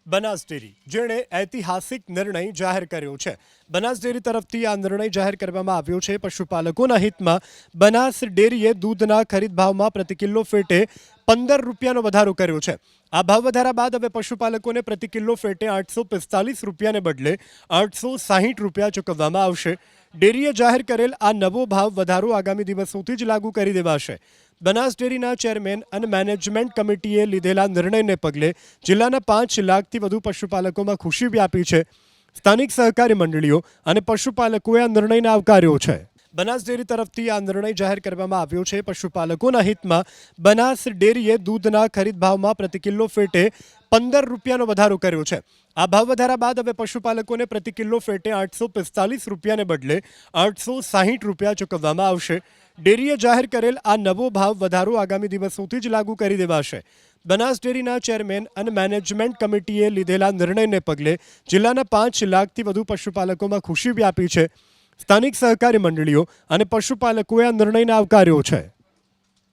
Banas dairy જેણે ઐતિહાસિક નિર્ણય જાહેર કર્યો છે। બનાસ ડેરી તરફથી આ નિર્ણય જાહેર કરવામાં આવ્યો છે। પશુપાલકોના હિતમાં બનાસ ડેરીએ દૂધના ખરીદ ભાવમાં પ્રતિ કિલો ફેટે 15 રૂપિયાનો વધારો કર્યો છે। આ ભાવ વધારા બાદ હવે પશુપાલકોને પ્રતિ કિલો ફેટે 845 રૂપિયાને બદલે 860 રૂપિયા ચૂકવવામાં આવશે। ડેરીએ જાહેર કરેલ આ નવો ભાવ વધારો આગામી દિવસોથી જ લાગુ કરી દેવાશે। બનાસ ડેરીના ચેરમેન અને મેનેજમેન્ટ કમિટીએ લીધેલા નિર્ણયને પગલે જિલ્લાના 5 લાખથી વધુ પશુપાલકોમાં ખુશી વ્યાપી છે। સ્થાનિક સહકારી મંડળીઓ અને પશુપાલકોએ આ નિર્ણયને આવકાર્યો છે। બનાસ ડેરી તરફથી આ નિર્ણય જાહેર કરવામાં આવ્યો છે। પશુપાલકોના હિતમાં બનાસ ડેરીએ દૂધના ખરીદ ભાવમાં પ્રતિ કિલો ફેટે 15 રૂપિયાનો વધારો કર્યો છે। આ ભાવ વધારા બાદ હવે પશુપાલકોને પ્રતિ કિલો ફેટે 845 રૂપિયાને બદલે 860 રૂપિયા ચૂકવવામાં આવશે। ડેરીએ જાહેર કરેલ આ નવો ભાવ વધારો આગામી દિવસોથી જ લાગુ કરી દેવાશે। બનાસ ડેરીના ચેરમેન અને મેનેજમેન્ટ કમિટીએ લીધેલા નિર્ણયને પગલે જિલ્લાના 5 લાખથી વધુ પશુપાલકોમાં ખુશી વ્યાપી છે। સ્થાનિક સહકારી મંડળીઓ અને પશુપાલકોએ આ નિર્ણયને આવકાર્યો છે।